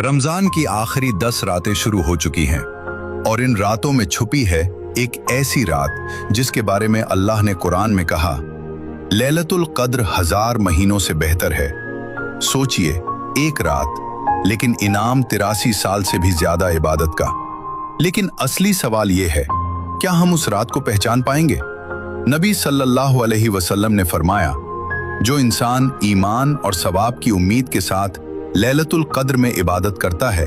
रमजान की आखिरी 10 रातें शुरू हो चुकी हैं और इन रातों में छुपी है एक ऐसी रात जिसके बारे में अल्लाह ने कुरान में कहा, लैलतुल कद्र 1000 महीनों से बेहतर है। सोचिए, एक रात लेकिन इनाम 83 साल से भी ज्यादा इबादत का। लेकिन असली सवाल यह है, क्या हम उस रात को पहचान पाएंगे? नबी सल्लल्लाहु अलैहि वसल्लम ने फरमाया, जो इंसान ईमान और सवाब की उम्मीद के साथ लैलतुल कद्र में इबादत करता है,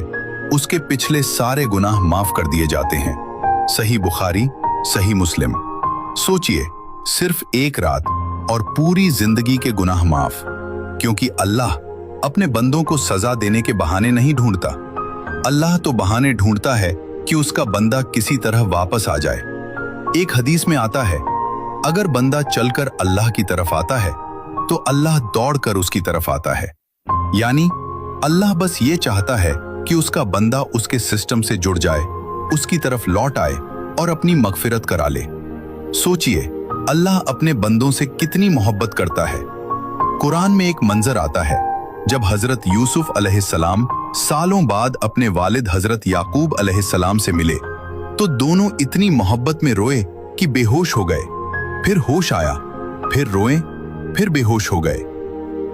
उसके पिछले सारे गुनाह माफ कर दिए जाते हैं। सही बुखारी, सही मुस्लिम। सोचिए, सिर्फ एक रात और पूरी जिंदगी के गुनाह माफ, क्योंकि अल्लाह अपने बंदों को सजा देने के बहाने नहीं ढूंढता। अल्लाह तो बहाने ढूंढता है कि उसका बंदा किसी तरह वापस आ जाए। एक हदीस में आता है, अगर बंदा चलकर अल्लाह की तरफ आता है तो अल्लाह दौड़कर उसकी तरफ आता है। यानी अल्लाह बस ये चाहता है कि उसका बंदा उसके सिस्टम से जुड़ जाए, उसकी तरफ लौट आए और अपनी मगफिरत करा ले। सोचिए, अल्लाह अपने बंदों से कितनी मोहब्बत करता है। कुरान में एक मंजर आता है, जब हजरत यूसुफ अलैहिस्सलाम सालों बाद अपने वालिद हजरत याकूब अलैहिस्सलाम से मिले तो दोनों इतनी मोहब्बत में रोए कि बेहोश हो गए। फिर होश आया, फिर रोए, फिर बेहोश हो गए।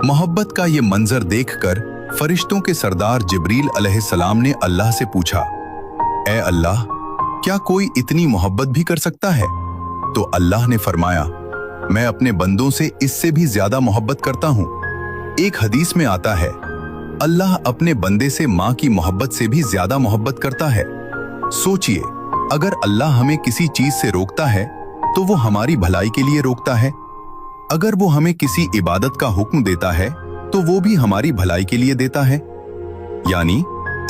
मोहब्बत का ये मंजर देखकर फरिश्तों के सरदार जिब्रील अलैहिस्सलाम ने अल्लाह से पूछा, ए अल्लाह, क्या कोई इतनी मोहब्बत भी कर सकता है? तो अल्लाह ने फरमाया, मैं अपने बंदों से इससे भी ज्यादा मोहब्बत करता हूं। एक हदीस में आता है, अल्लाह अपने बंदे से मां की मोहब्बत से भी ज्यादा मोहब्बत करता है। सोचिए, अगर अल्लाह हमें किसी चीज से रोकता है तो वो हमारी भलाई के लिए रोकता है। अगर वो हमें किसी इबादत का हुक्म देता है तो वो भी हमारी भलाई के लिए देता है। यानी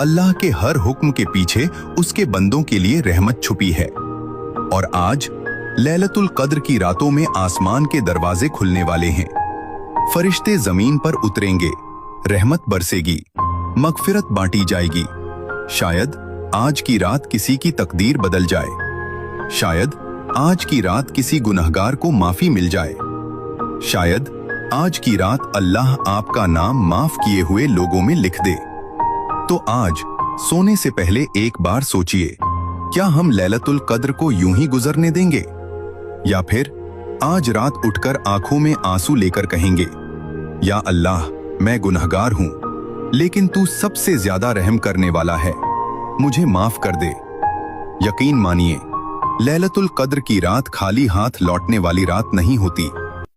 अल्लाह के हर हुक्म के पीछे उसके बंदों के लिए रहमत छुपी है। और आज लैलतुल कद्र की रातों में आसमान के दरवाजे खुलने वाले हैं। फरिश्ते जमीन पर उतरेंगे, रहमत बरसेगी, मगफिरत बांटी जाएगी। शायद आज की रात किसी की तकदीर बदल जाए। शायद आज की रात किसी गुनहगार को माफी मिल जाए। शायद आज की रात अल्लाह आपका नाम माफ किए हुए लोगों में लिख दे। तो आज सोने से पहले एक बार सोचिए, क्या हम लैलतुल कद्र को यूं ही गुजरने देंगे, या फिर आज रात उठकर आंखों में आंसू लेकर कहेंगे, या अल्लाह, मैं गुनहगार हूं, लेकिन तू सबसे ज्यादा रहम करने वाला है, मुझे माफ कर दे। यकीन मानिए, लैलतुल कद्र की रात खाली हाथ लौटने वाली रात नहीं होती।